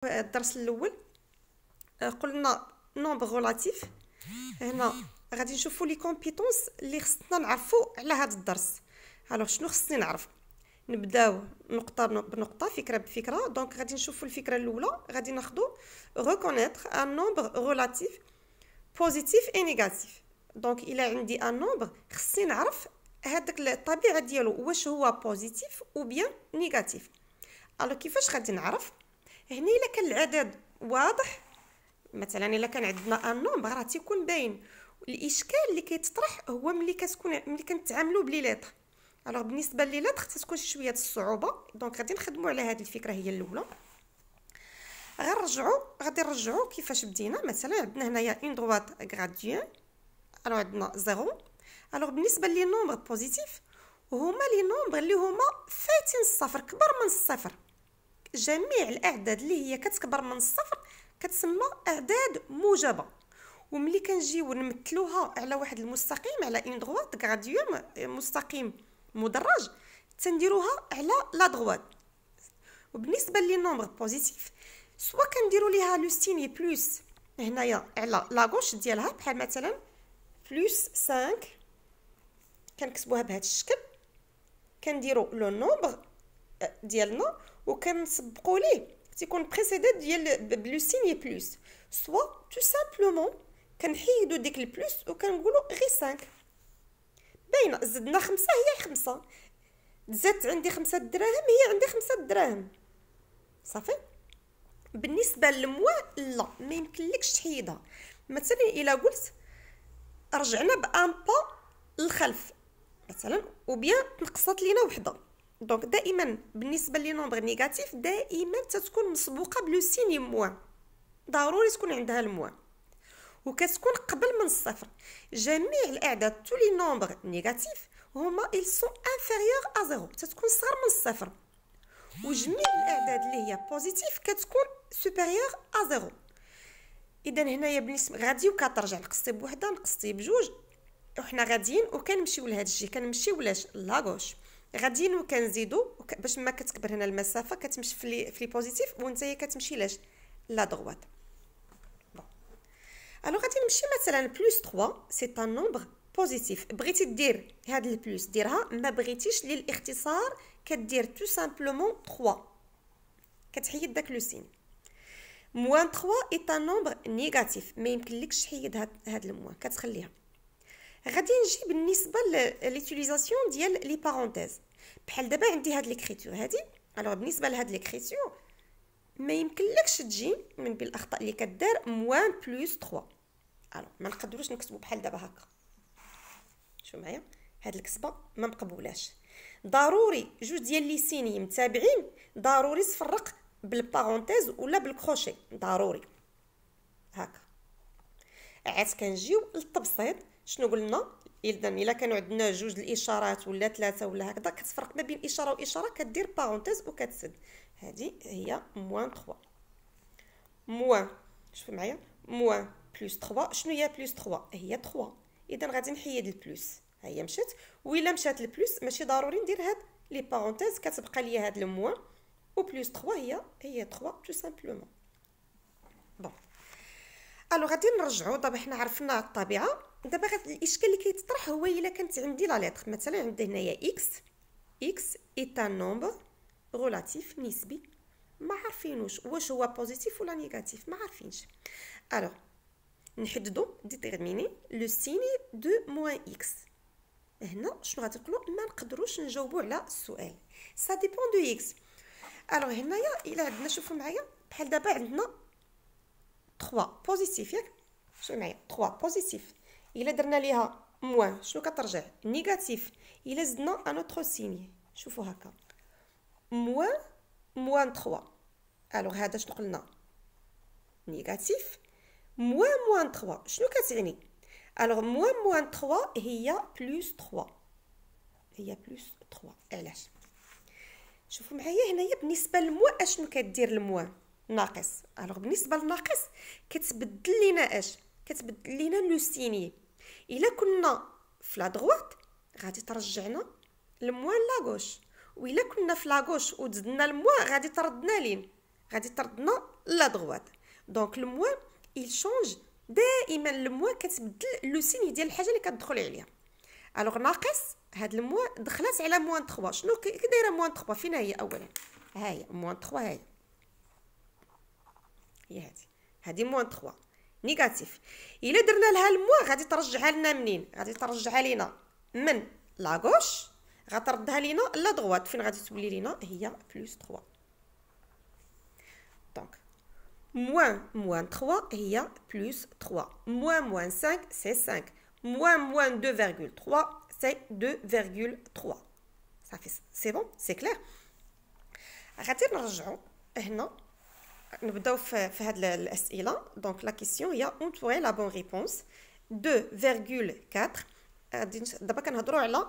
الدرس الاول قلنا نومبر غولاتيف. هنا غادي نشوفوا لي كومبيتونس اللي خصنا نعرفوا على هذا الدرس. الوغ شنو خصني نعرف؟ نبداو نقطه بنقطه، فكره بفكره. دونك غادي نشوفوا الفكره الاولى، غادي ناخذوا reconnaître un nombre relatif positif et négatif. دونك الا عندي ان نومبر خصني نعرف هذاك الطبيعه ديالو واش هو بوزيتيف او بيان نيجاتيف. الوغ كيفاش غادي نعرف؟ هنا الا كان العدد واضح، مثلا الا كان عندنا ان نومبر راه تيكون باين. الاشكال اللي كيتطرح هو ملي كنتعاملوا بلي لتر. الوغ بالنسبه لي لتر تتكون شي شويه الصعوبه. دونك غادي نخدموا على هذه الفكره، هي الاولى. غادي نرجعوا كيفاش بدينا. مثلا عندنا هنايا اون دروات غراديان، الوغ عندنا زيرو. الوغ بالنسبه لي نومبر بوزيتيف هما لي نومبر اللي هما فايتين الصفر، كبر من الصفر. جميع الاعداد اللي هي كتكبر من الصفر كتسمى اعداد موجبه. وملي كنجيو نمثلوها على واحد المستقيم، على ان دروات غراديوم، مستقيم مدرج، تنديروها على لا دروات. وبالنسبه لي نومبر بوزيتيف سوا كنديروا ليها لو سيني بلس هنايا على لا غوش ديالها، بحال مثلا بلس 5 كنكتبوها بهذا الشكل. كنديروا لو نومبر ديالنا وكنسبقوا ليه تيكون بريسيدي ديال بلو سيني بلس، سوا تو سامبلومون كنحيدوا ديك البلس وكنقولوا غير 5. باينه زدنا 5 هي 5، زادت عندي 5 دراهم هي عندي 5 دراهم، صافي. بالنسبه للموا لا، ما يمكنلكش تحيدها. مثلا الا قلت رجعنا بان با للخلف مثلا، وبيان نقصت لينا وحده. دونك دائما بالنسبه لي نومبر نيجاتيف دائما تتكون مسبوقه بلو سيني موا، ضروري تكون عندها الموا، وكتكون قبل من الصفر. جميع الاعداد تو لي نومبر نيجاتيف هما ils sont inférieurs à 0، تتكون صغر من الصفر. وجميع الاعداد اللي هي بوزيتيف كتكون supérieur à 0. اذا هنايا بالنسبه غادي كترجع نقصتي بوحده، نقصتي بجوج، وحنا غاديين وكنمشيو لهاد الشيء، كنمشيو لاش لاغوش، غاديين وكنزيدوا باش ما كتكبر هنا المسافه كتمشي في لي بوزيتيف، وانت كتمشي لاش لا دروات. الوغ غادي نمشي مثلا بلس 3 سي ان نومبر بوزيتيف. بغيتي دير هاد البلس ديرها، ما بغيتيش للاختصار كدير تو سامبلومون 3، كتحيد داك لو سين. موان 3 اي ان نومبر نيجاتيف، ما يمكنلكش تحيد هاد الموان، كتخليها. غادي نجي بالنسبه لليوتيليزاسيون ديال لي بارونتيز. بحال دابا عندي هاد ليكريتور هادي. الوغ بالنسبه لهاد ليكريتور ما يمكنلكش تجي من بين الاخطاء اللي كدار موان بلس 3. الوغ ما نقدروش نكتبوا بحال دابا هكا. شوف معايا هاد الكتابه ما مقبولاش. ضروري جوج ديال لي سيني متابعين، ضروري تفرق بالبارونتيز ولا بالكروشي، ضروري هكا. عاد كنجيو للتبسيط. شنو قلنا؟ الا كانوا عندنا جوج الاشارات ولا ثلاثه ولا هكذا، كتفرق ما بين اشاره واشاره، كدير بارونتيز وكتسد. هذه هي موان 3. موان شوف معايا، موان بلس 3. شنو هي بلس 3؟ هي 3. اذا غادي نحيد البلس، ها هي مشات. وإلا مشات البلس ماشي ضروري ندير هاد لي بارونتيز، كتبقى ليا هاد الموان وبلس 3 هي 3 تو سامبلومون. بون الوغ غادي نرجعوا. دابا حنا عرفنا الطبيعه. دابا الاشكال اللي كيتطرح هو الا كانت عندي لا لتر. مثلا عندي هنايا اكس اي ان نومبر ريلاتيف نسبي، ما عارفينوش واش هو بوزيتيف ولا نيجاتيف، ما عارفينش. الوغ نحددوا ديتيرميني لو سيني دو موان اكس. هنا شنو غادي نقولوا؟ ما نقدروش نجاوبوا على السؤال، سا ديبون دو اكس. الوغ هنايا الا عندنا، شوفوا معايا بحال دابا عندنا 3 بوزيتيف، ياك؟ شوفوا معايا 3 بوزيتيف. الا درنا ليها موان شنو كترجع؟ نيجاتيف. الا زدنا ان اوتر سيني، شوفوا هكا، موان 3. الوغ هذا شنو قلنا؟ نيجاتيف. موان 3 شنو كتعني؟ الوغ موان 3 هي بلس 3، هي بلس 3. علاش؟ شوفوا معايا هنايا بالنسبه للموا اشنو كدير الموا؟ ناقص. الوغ بالنسبه للناقص كتبدل لينا اش؟ كتبدل لينا لو سيني. الا كنا في لا دروات غادي ترجعنا الموا لا غوش، والا كنا في لا غوش وزدنا الموا غادي تردنا لين غادي تردنا لا دغوات. دونك الموان il change دائما. الموان كتبدل لو سيني ديال الحاجه اللي كتدخلي عليها. الوغ ناقص هاد الموان دخلات على موان 3. شنو كي دايره موان 3؟ فين هي اولا؟ ها هي موان 3. هي هادي موان 3 نيجاتيف. الا درنا لها الموان غادي ترجعها لنا منين؟ غادي ترجعها لينا من لا غوش، غتردها لينا لا دغوات. فين غادي تولي لينا؟ هي بلس 3. دونك moins 3 هي plus 3. moins 5 c'est 5. moins 2,3 c'est 2,3. Ça fait c'est bon, c'est clair. غادي نرجعوا هنا نبداو في هاد الاسئله. دونك لا كيسيون هي entourer la bonne réponse 2,4. دابا كنهضروا على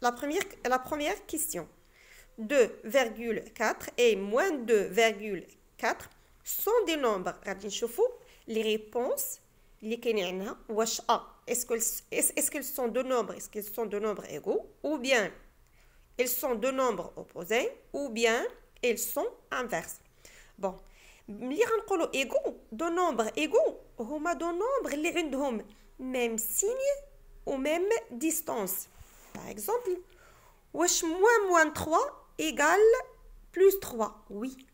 la première question. 2,4 et moins 2,4 sont des nombres. غادي نشوفوا les réponses اللي كاينين عندنا. واش est-ce qu'elles sont deux nombres, est-ce qu'elles sont deux nombres égaux, ou bien elles sont deux nombres opposés, ou bien elles sont inverses. Bon, ملي غنقولوا égaux, deux nombres égaux هما deux nombres اللي عندهم même signe ou même distance. Par exemple, واش moins 3 égale plus 3? Oui.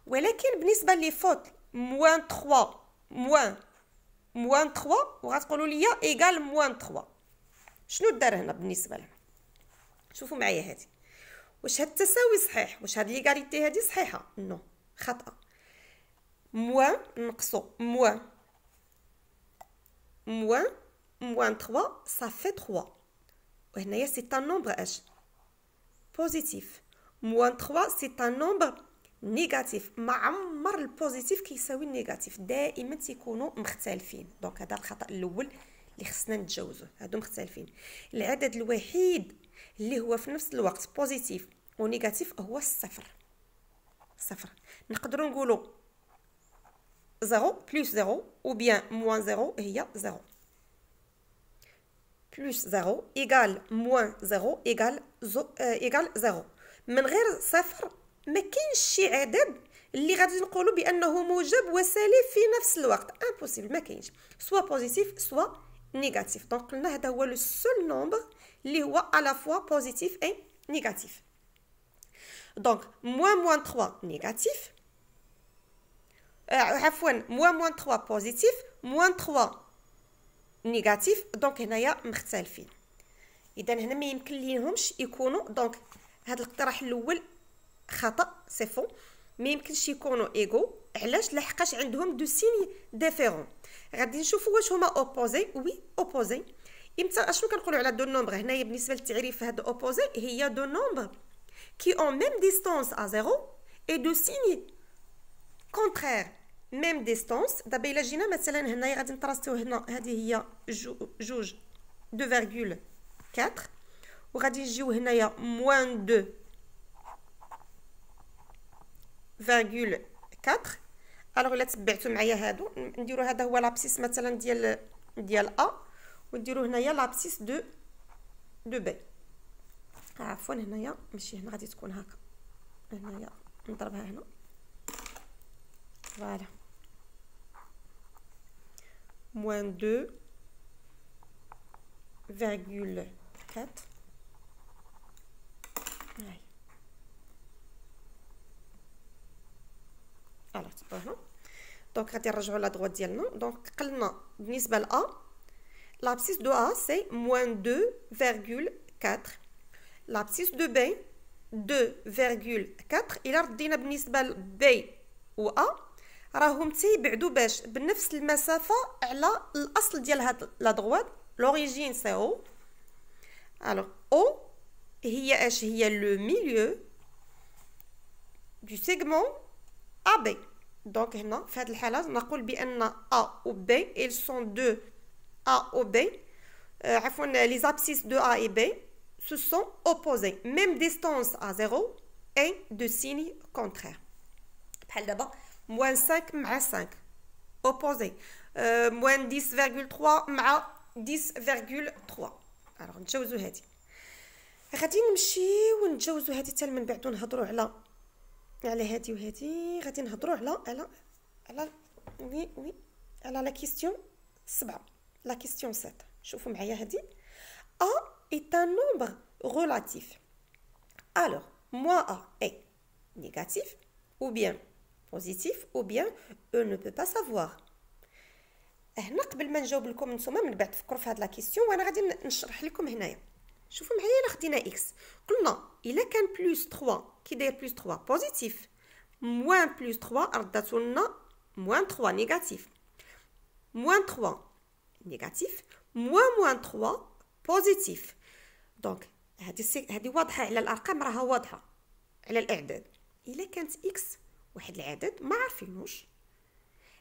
ولكن بالنسبه لي فوت moins 3 moins 3 وغتقولوا لي ايغال moins 3. شنو دار هنا بالنسبه لنا؟ شوفوا معايا هذه. واش هاد التساوي صحيح؟ واش هاد ليغاليتي هذه صحيحه؟ نو، خطا. moins نقصوا moins 3 ça fait 3. وهنايا سي un nombre اش بوزيتيف. moins 3 سي un nombre نيجاتيف. ما عمر البوزيتيف كيساوي النيجاتيف، دائما تيكونوا مختلفين. دونك هذا الخطا الاول اللي خصنا نتجاوزوه. هادو مختلفين. العدد الوحيد اللي هو في نفس الوقت بوزيتيف ونيجاتيف هو الصفر. صفر. نقدروا نقولوا 0 بلس 0 ou bien moins 0 هي 0. بلس 0 ايغال moins 0 ايغال 0. من غير صفر ما كاينش شي عدد اللي غادي نقولوا بانه موجب وسالب في نفس الوقت. امبوسيبل، ما كاينش. سوا بوزيتيف سوا نيجاتيف. دونك قلنا هذا هو لو سول نومبر اللي هو على فوا بوزيتيف اي نيجاتيف. دونك moins 3 نيجاتيف، عفوا moins 3 بوزيتيف moins 3 نيجاتيف. دونك هنايا مختلفين. اذا هنا ما يمكن ليهمش يكونوا. دونك هذا الاقتراح الاول خطا، سي فو. ما يمكنش يكونوا ايغو. علاش؟ لحقاش عندهم دو سيني ديفيرون. غادي نشوفوا واش هما اوبوزي. وي اوبوزي. امتى اشنو كنقولوا على دو نومبر هنايا بالنسبه للتعريف؟ هاد اوبوزي هي دو نومبر كي اون ميم ديستانس ا زيرو اي دو سيني كونترير ميم ديستانس. دابا الا جينا مثلا هنايا غادي نتراسيو هنا، هذه هي جوج 2,4 وغادي نجيو هنايا moins 2,4. الوغ الا تبعتوا معايا هادو نديروا هذا هو لابسيس مثلا ديال ا ونديروا هنايا لابسيس دو بي. عفوا هنايا ماشي هنا، غادي تكون هكا. هنايا نضربها هنا. فوالا moins 2,4. هاي الوغ تبعوا. دونك غادي نرجعوا لا دغوات ديالنا. دونك قلنا بالنسبه ل A l'abscisse de A c'est moins 2,4. l'abscisse de B 2,4. الى ردينا بالنسبه ل B و A راهم تيبعدوا باش بنفس المسافه على الاصل ديال هاد لا دغوات. لوريجين سي او. الوغ او هي اش؟ هي لو ميليو دو سيغمون ا بي. دونك هنا في هذه الحاله نقول بان ا و بي ils sont deux A ou B. عفوا les abscisses de A et B se sont opposés. Même distance à 0 et de signe contraire. بحال دابا moins 5 مع 5 opposé. moins 10,3 مع 10,3. alors نتجاوزوا هذه. غادي نمشيو ونتجاوزوا هذه حتى من بعد نهضروا على على هادي وهادي غادي نهضروا على وي على لا كيستيون 7 لا كيستيون 7. شوفوا معايا هادي. A est un nombre relatif. Alors, moins A est négatif ou bien positif ou bien E ne peut pas savoir. هنا قبل ما نجاوب لكم نتوما من بعد فكروا في هاد لا كيستيون وانا غادي نشرح لكم هنايا. شوفوا معايا الا خدينا اكس قلنا الا كان بلس 3 كي داير بلس 3 بوزيتيف موان بلس 3 رداتو لنا موان 3 نيجاتيف موان 3 نيجاتيف موان 3 بوزيتيف. دونك هذه واضحه على الارقام راها واضحه على الاعداد. الا كانت اكس واحد العدد ما عارفينوش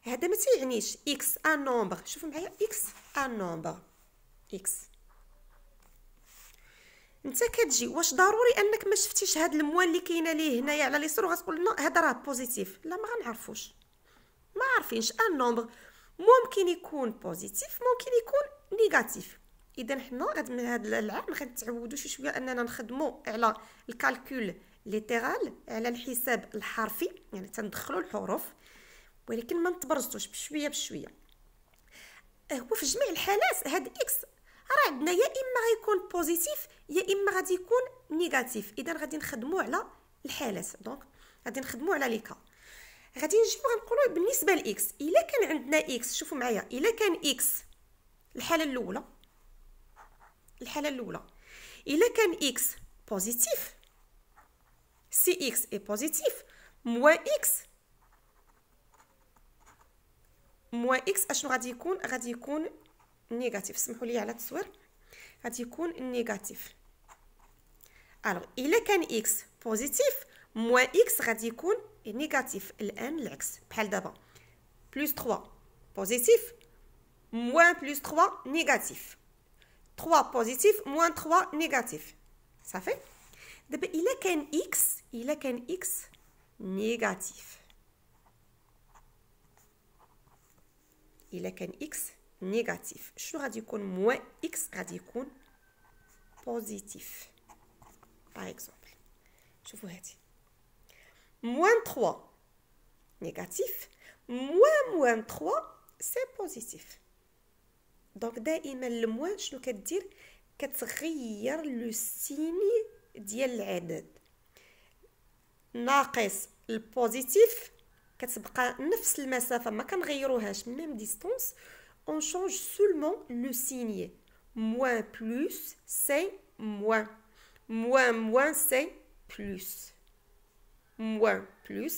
هذا ما تيعنيش اكس ان نومبر. شوفوا معايا اكس ان نومبر اكس انت كتجي واش ضروري انك ما شفتيش هاد الموان اللي كاينه ليه هنايا على اليسار وغتقول لنا هذا راه بوزيتيف؟ لا ما غنعرفوش ما عارفينش ان نومبر ممكن يكون بوزيتيف ممكن يكون نيجاتيف. اذا حنا غادي من هذا العام غنتعودوا شويه اننا نخدموا على الكالكول ليترال على الحساب الحرفي يعني تندخلوا الحروف ولكن ما نتبرزتوش بشويه بشويه. هو في جميع الحالات هاد اكس راه عندنا يا اما غيكون بوزيتيف يا اما غادي يكون نيجاتيف. اذا غادي نخدموا على الحالات. دونك غادي نخدموا على لي كا. غادي نجيو غنقولوا بالنسبه لاكس الا كان عندنا اكس. شوفوا معايا الا كان اكس الحاله الاولى الا كان اكس بوزيتيف سي اكس اي بوزيتيف موان اكس اشنو غادي يكون؟ غادي يكون نيجاتيف. سمحوا لي على التصوير غادي يكون نيجاتيف. الوغ الا كان اكس بوزيتيف موان اكس غادي يكون نيجاتيف. الان العكس بحال دابا بلس 3 بوزيتيف موان بلس 3 نيجاتيف 3 بوزيتيف موان 3 نيجاتيف. صافي. دابا الا كان اكس نيجاتيف الا كان اكس نيجاتيف شنو غادي يكون؟ موان اكس غادي يكون بوزيتيف. باغ اكزومبل شوفوا هادي موان 3 نيجاتيف موان 3 سي بوزيتيف. دونك دائما الموان شنو كدير؟ كتغير لو سيني ديال العدد. ناقص البوزيتيف كتبقى نفس المسافه ما كنغيروهاش ميم ديستونس on change seulement le signe. Moins plus c'est moins moins c'est plus moins plus